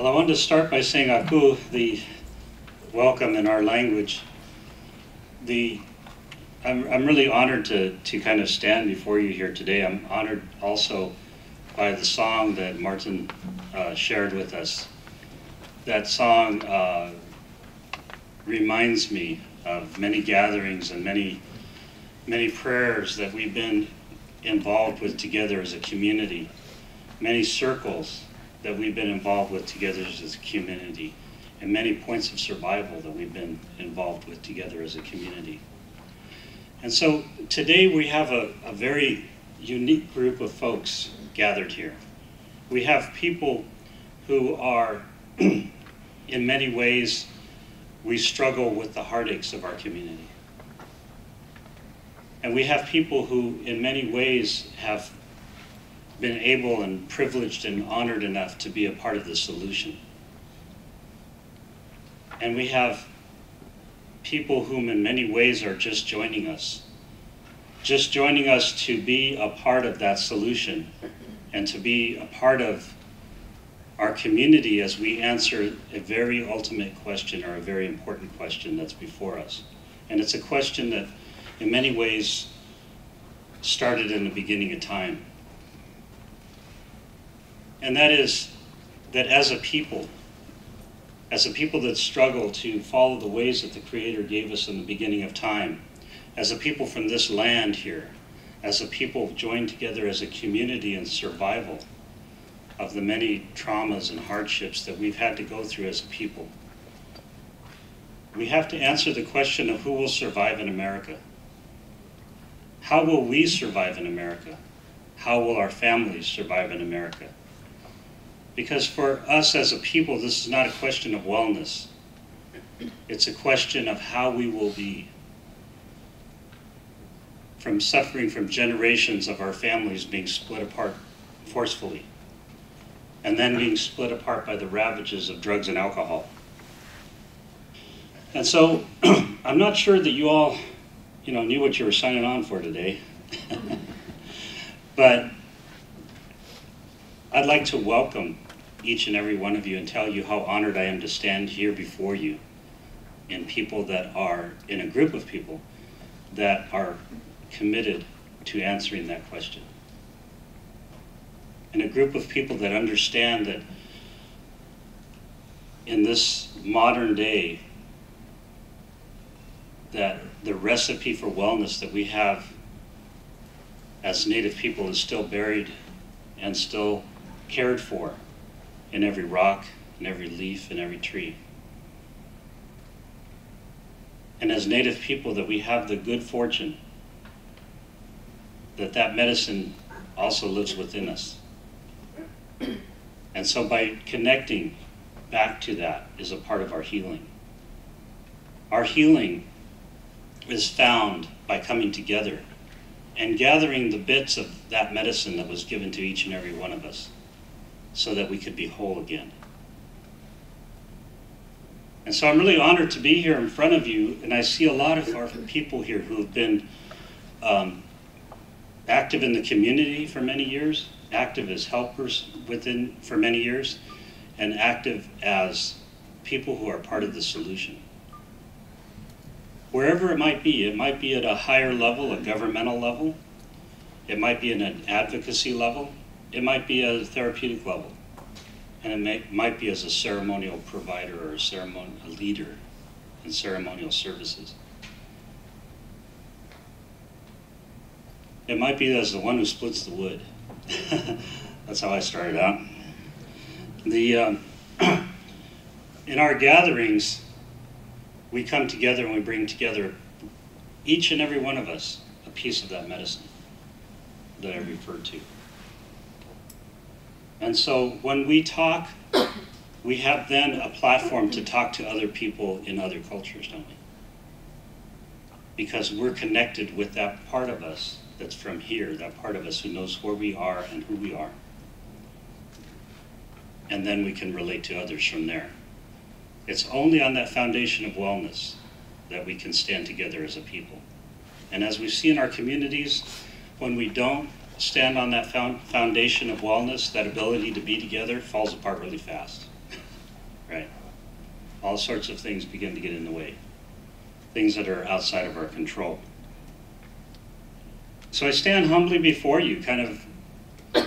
Well, I wanted to start by saying Aku, the welcome in our language. I'm really honored to kind of stand before you here today. I'm honored also by the song that Martin shared with us. That song reminds me of many gatherings and many prayers that we've been involved with together as a community, many circles that we've been involved with together as a community, and many points of survival that we've been involved with together as a community. And so today we have a very unique group of folks gathered here. We have people who are, in many ways, we struggle with the heartaches of our community. And we have people who, in many ways, have been able and privileged and honored enough to be a part of the solution. And we have people whom in many ways are just joining us to be a part of that solution and to be a part of our community as we answer a very ultimate question, or a very important question that's before us. And it's a question that in many ways started in the beginning of time. And that is that as a people that struggle to follow the ways that the Creator gave us in the beginning of time, as a people from this land here, as a people joined together as a community in survival of the many traumas and hardships that we've had to go through as a people, we have to answer the question of who will survive in America. How will we survive in America? How will our families survive in America? Because for us as a people, this is not a question of wellness. It's a question of how we will be. From suffering from generations of our families being split apart forcefully, and then being split apart by the ravages of drugs and alcohol. And so, I'm not sure that you all, knew what you were signing on for today. But I'd like to welcome each and every one of you and tell you how honored I am to stand here before you in a group of people that are committed to answering that question. In a group of people that understand that in this modern day, that the recipe for wellness that we have as Native people is still buried and still cared for in every rock, in every leaf, in every tree. And as Native people, that we have the good fortune that medicine also lives within us. And so by connecting back to that is a part of our healing. Our healing is found by coming together and gathering the bits of that medicine that was given to each and every one of us so that we could be whole again. And so I'm really honored to be here in front of you, and I see a lot of our people here who have been active in the community for many years, active as helpers within for many years, and active as people who are part of the solution. Wherever it might be at a higher level, a governmental level, it might be at an advocacy level, it might be at a therapeutic level, and it might be as a ceremonial provider or a leader in ceremonial services. It might be as the one who splits the wood. That's how I started out. In our gatherings, we come together and we bring together, each and every one of us, a piece of that medicine that I referred to. And so when we talk, we have then a platform to talk to other people in other cultures, don't we? Because we're connected with that part of us that's from here, that part of us who knows where we are and who we are. And then we can relate to others from there. It's only on that foundation of wellness that we can stand together as a people. And as we see in our communities, when we don't stand on that foundation of wellness, that ability to be together falls apart really fast. all sorts of things begin to get in the way, things that are outside of our control. So I stand humbly before you, kind of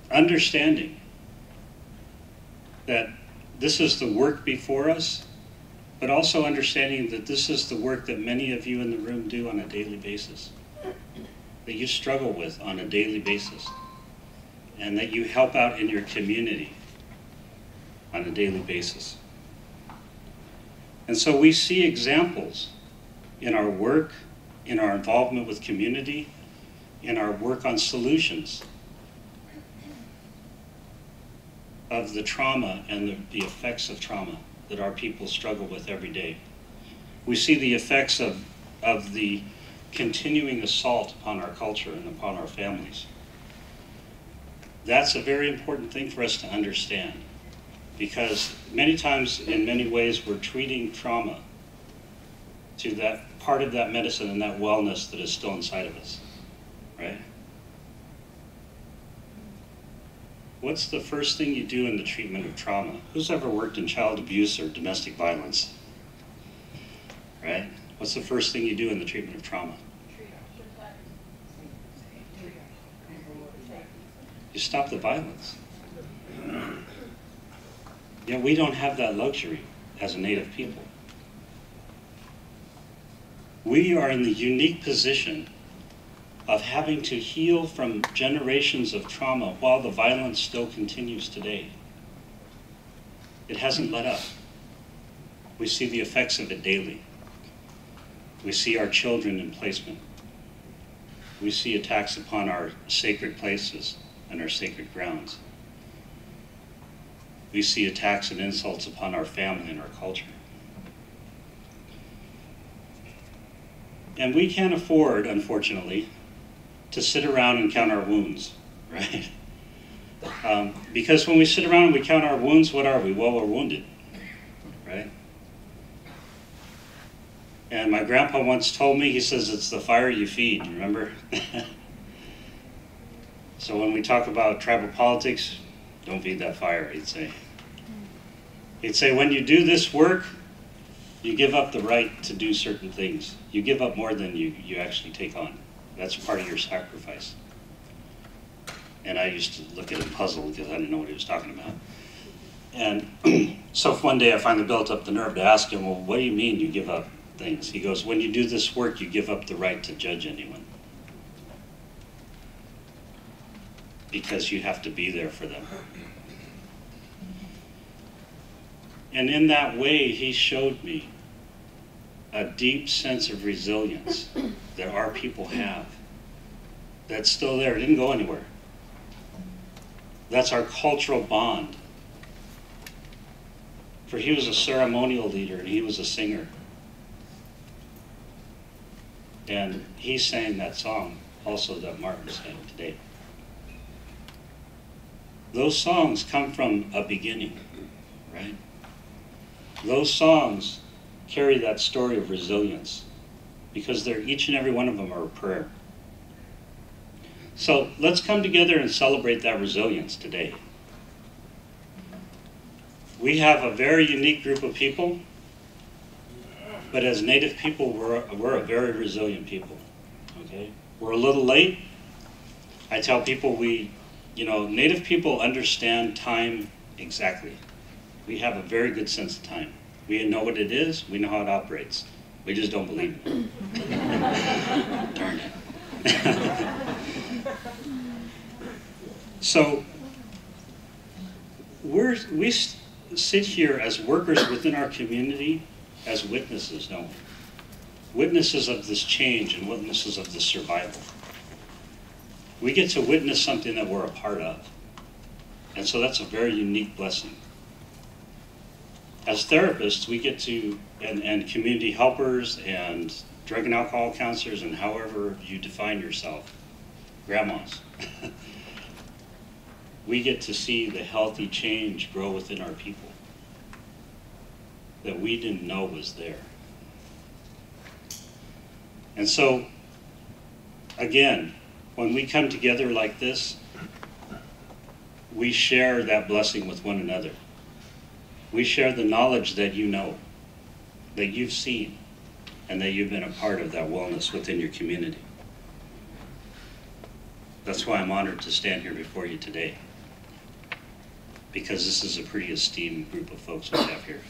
understanding that this is the work before us, but also understanding that this is the work that many of you in the room do on a daily basis, that you struggle with on a daily basis, and that you help out in your community on a daily basis. And so we see examples in our work, in our involvement with community, in our work on solutions of the trauma and the effects of trauma that our people struggle with every day. We see the effects of the continuing assault upon our culture and upon our families. That's a very important thing for us to understand, because many times, in many ways, we're treating trauma to that part of that medicine and that wellness that is still inside of us, right? What's the first thing you do in the treatment of trauma? Who's ever worked in child abuse or domestic violence? Right? What's the first thing you do in the treatment of trauma? You stop the violence. Yet we don't have that luxury as a Native people. We are in the unique position of having to heal from generations of trauma while the violence still continues today. It hasn't let up. We see the effects of it daily. We see our children in placement. We see attacks upon our sacred places and our sacred grounds. We see attacks and insults upon our family and our culture. And we can't afford, unfortunately, to sit around and count our wounds, right? Because when we sit around and we count our wounds, what are we? Well, we're wounded, right? And my grandpa once told me, he says, it's the fire you feed, remember? So when we talk about tribal politics, don't feed that fire, he'd say. He'd say, when you do this work, you give up the right to do certain things. You give up more than you actually take on. That's part of your sacrifice. And I used to look at him puzzled because I didn't know what he was talking about. And so one day I finally built up the nerve to ask him, well, what do you mean you give up things? He goes, when you do this work, you give up the right to judge anyone. Because you have to be there for them. And in that way, he showed me a deep sense of resilience that our people have. That's still there, it didn't go anywhere. That's our cultural bond. For he was a ceremonial leader and he was a singer. And he sang that song also that Martin sang today. Those songs come from a beginning, right? Those songs carry that story of resilience because they're, each and every one of them are a prayer. So let's come together and celebrate that resilience today. We have a very unique group of people, but as Native people, we're a very resilient people, okay? We're a little late. I tell people Native people understand time exactly. We have a very good sense of time. We know what it is, we know how it operates. We just don't believe in it. Darn it. So, we sit here as workers within our community as witnesses, don't we? Witnesses of this change and witnesses of this survival. We get to witness something that we're a part of. And so that's a very unique blessing. As therapists, we get to, and community helpers and drug and alcohol counselors and however you define yourself, grandmas, we get to see the healthy change grow within our people that we didn't know was there. And so, again, when we come together like this, we share that blessing with one another. We share the knowledge that you know, that you've seen, and that you've been a part of that wellness within your community. That's why I'm honored to stand here before you today, because this is a pretty esteemed group of folks we have here.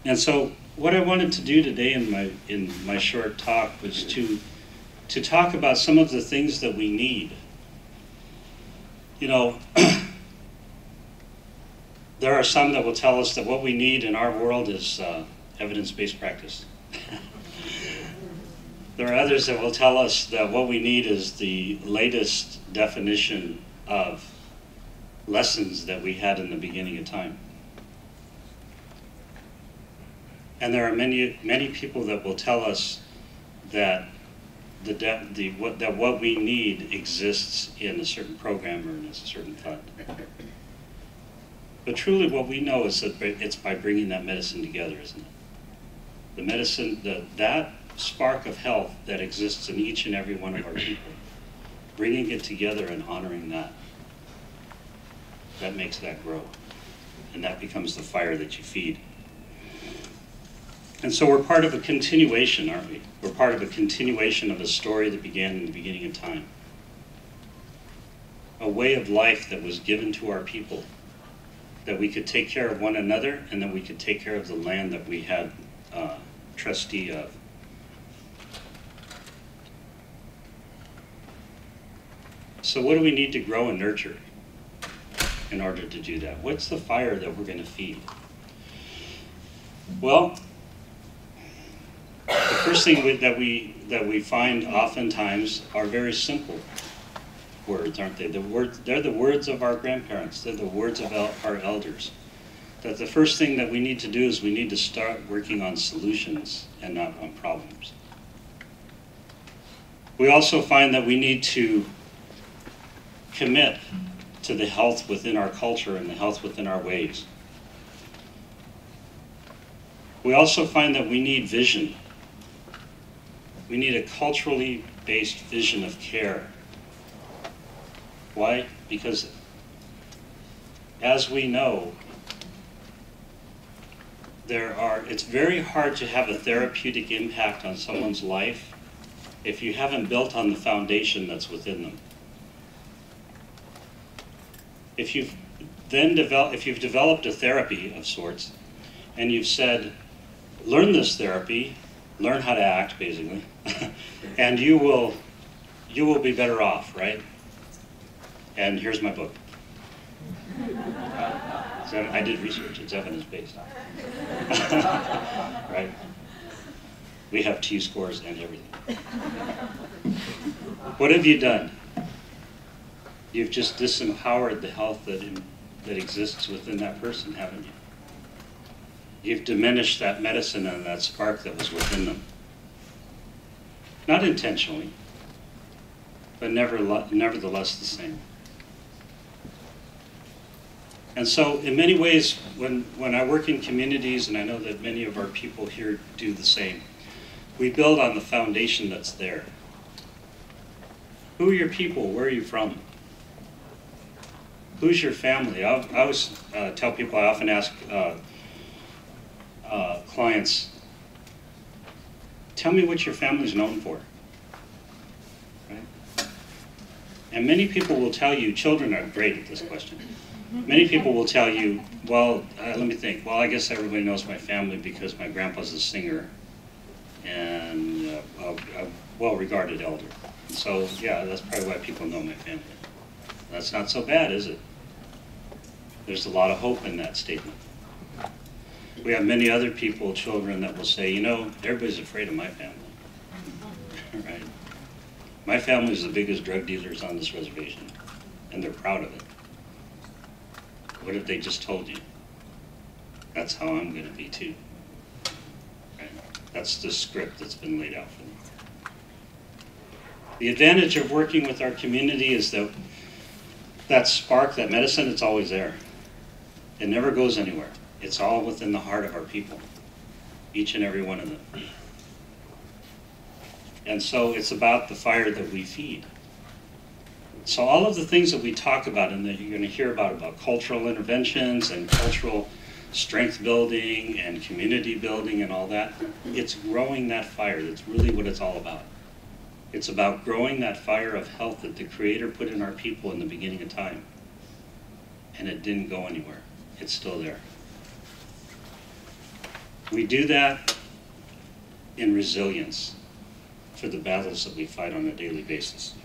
And so what I wanted to do today in my short talk was to talk about some of the things that we need. You know, there are some that will tell us that what we need in our world is evidence-based practice. There are others that will tell us that what we need is the latest definition of lessons that we had in the beginning of time. And there are many people that will tell us that what we need exists in a certain program or in a certain fund. But truly what we know is that it's by bringing that medicine together, isn't it? The medicine, that spark of health that exists in each and every one of our people, bringing it together and honoring that makes that grow. And that becomes the fire that you feed. And so we're part of a continuation, aren't we? We're part of a continuation of a story that began in the beginning of time. A way of life that was given to our people, that we could take care of one another, and that we could take care of the land that we had trustee of. So what do we need to grow and nurture in order to do that? What's the fire that we're going to feed? Well, the first thing that we find oftentimes are very simple words, aren't they? They're the words of our grandparents. They're the words of our elders. That the first thing that we need to do is we need to start working on solutions and not on problems. We also find that we need to commit to the health within our culture and the health within our ways. We also find that we need vision. We need a culturally based vision of care. Why? Because as we know, it's very hard to have a therapeutic impact on someone's life if you haven't built on the foundation that's within them. If you've developed a therapy of sorts, and you've said, learn this therapy, learn how to act, basically, and you will be better off, right? And here's my book. I did research, it's evidence-based. Right? We have T-scores and everything. What have you done? You've just disempowered the health that exists within that person, haven't you? You've diminished that medicine and that spark that was within them. Not intentionally, but nevertheless the same. And so in many ways, when I work in communities, and I know that many of our people here do the same, we build on the foundation that's there. Who are your people? Where are you from? Who's your family? I always tell people, I often ask clients, tell me what your family's known for. Right? And many people will tell you, children are great at this question. Many people will tell you, well, let me think. Well, I guess everybody knows my family because my grandpa's a singer and a well-regarded elder. So, yeah, that's probably why people know my family. That's not so bad, is it? There's a lot of hope in that statement. We have many other people, children, that will say, you know, everybody's afraid of my family. Right? My family's the biggest drug dealers on this reservation, and they're proud of it. What if they just told you? That's how I'm going to be too. Right? That's the script that's been laid out for them. The advantage of working with our community is that that spark, that medicine, it's always there. It never goes anywhere. It's all within the heart of our people, each and every one of them. And so it's about the fire that we feed. So all of the things that we talk about and that you're going to hear about cultural interventions and cultural strength building and community building and all that, it's growing that fire. That's really what it's all about. It's about growing that fire of health that the Creator put in our people in the beginning of time. And it didn't go anywhere. It's still there. We do that in resilience for the battles that we fight on a daily basis.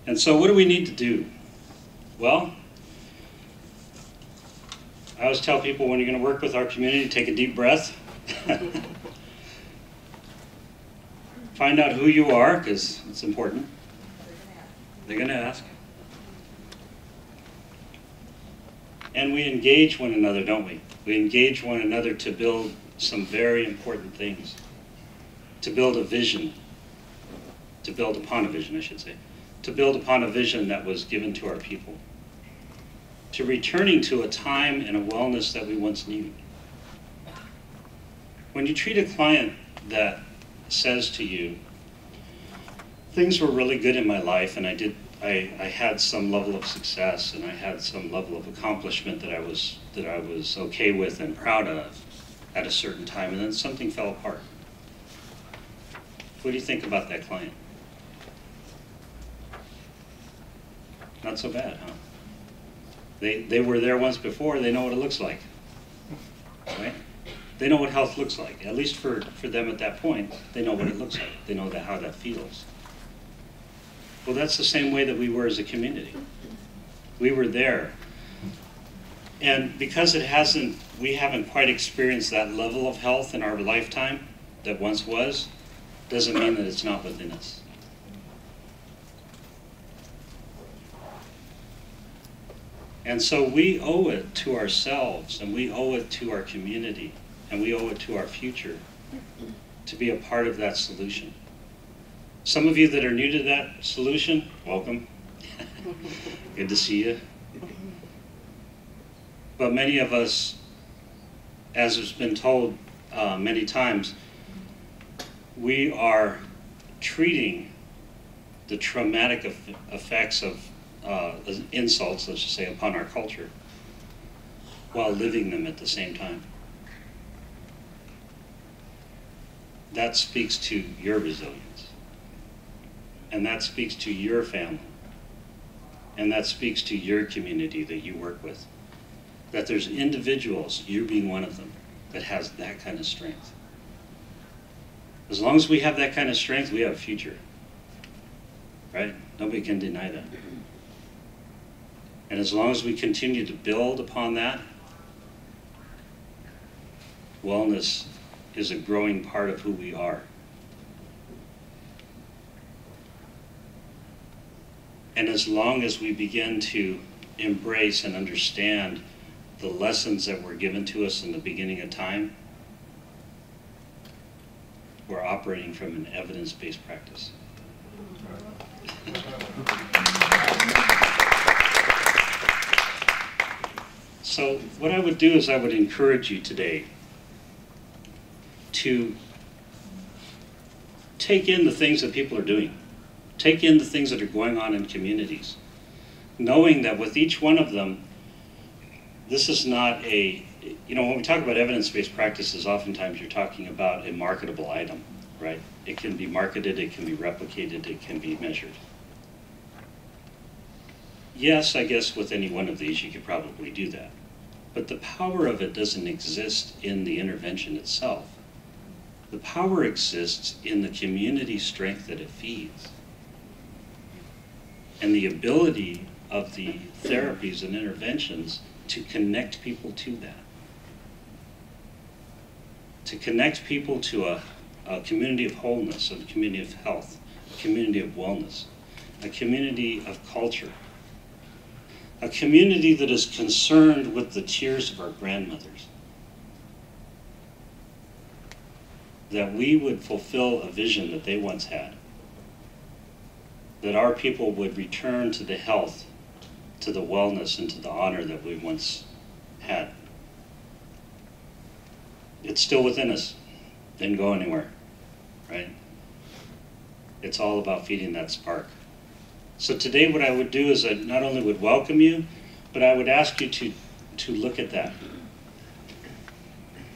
And so what do we need to do? Well, I always tell people when you're going to work with our community, take a deep breath. Find out who you are, because it's important. They're going to ask. And we engage one another, don't we? We engage one another to build some very important things. To build a vision. To build upon a vision, I should say. To build upon a vision that was given to our people. To returning to a time and a wellness that we once needed. When you treat a client that says to you, things were really good in my life and I had some level of success and I had some level of accomplishment that I was okay with and proud of at a certain time, and then something fell apart. What do you think about that client? Not so bad, huh? They were there once before, they know what it looks like, right? They know what health looks like. At least for them at that point, they know what it looks like. They know how that feels. Well, that's the same way that we were as a community. We were there. And because we haven't quite experienced that level of health in our lifetime that once was, doesn't mean that it's not within us. And so we owe it to ourselves, and we owe it to our community, and we owe it to our future to be a part of that solution. Some of you that are new to that solution, welcome. Good to see you. But many of us, as has been told many times, we are treating the traumatic effects of insults, let's just say, upon our culture, while living them at the same time. That speaks to your resilience. And that speaks to your family. And that speaks to your community that you work with. That there's individuals, you being one of them, that has that kind of strength. As long as we have that kind of strength, we have a future. Right? Nobody can deny that. And as long as we continue to build upon that, wellness is a growing part of who we are. And as long as we begin to embrace and understand the lessons that were given to us in the beginning of time, we're operating from an evidence-based practice. So what I would do is I would encourage you today to take in the things that people are doing. Take in the things that are going on in communities, knowing that with each one of them, this is not when we talk about evidence-based practices, oftentimes you're talking about a marketable item, right? It can be marketed, it can be replicated, it can be measured. Yes, I guess with any one of these you could probably do that. But the power of it doesn't exist in the intervention itself. The power exists in the community strength that it feeds. And the ability of the therapies and interventions to connect people to that. To connect people to a community of wholeness, a community of health, a community of wellness, a community of culture. A community that is concerned with the tears of our grandmothers. That we would fulfill a vision that they once had. That our people would return to the health, to the wellness, and to the honor that we once had. It's still within us. Didn't go anywhere, right? It's all about feeding that spark. So today what I would do is I not only would welcome you, but I would ask you to look at that.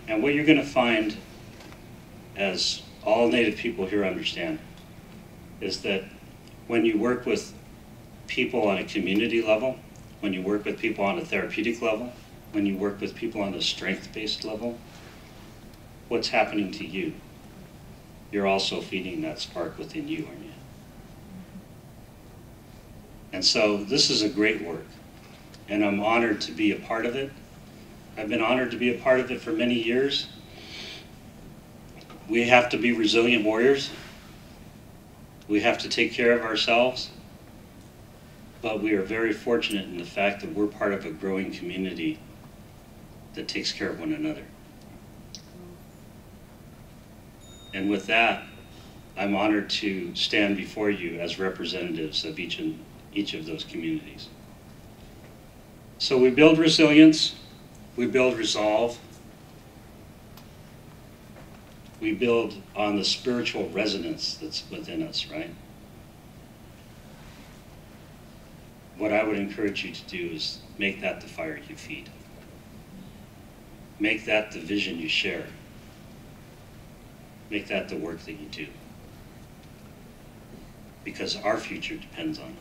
And what you're going to find, as all Native people here understand, is that when you work with people on a community level, when you work with people on a therapeutic level, when you work with people on a strength-based level, what's happening to you? You're also feeding that spark within you, aren't you? And so this is a great work, and I'm honored to be a part of it. I've been honored to be a part of it for many years. We have to be resilient warriors. We have to take care of ourselves. But we are very fortunate in the fact that we're part of a growing community that takes care of one another. And with that, I'm honored to stand before you as representatives of each of those communities. So we build resilience, we build resolve, we build on the spiritual resonance that's within us, right? What I would encourage you to do is make that the fire you feed. Make that the vision you share. Make that the work that you do. Because our future depends on it.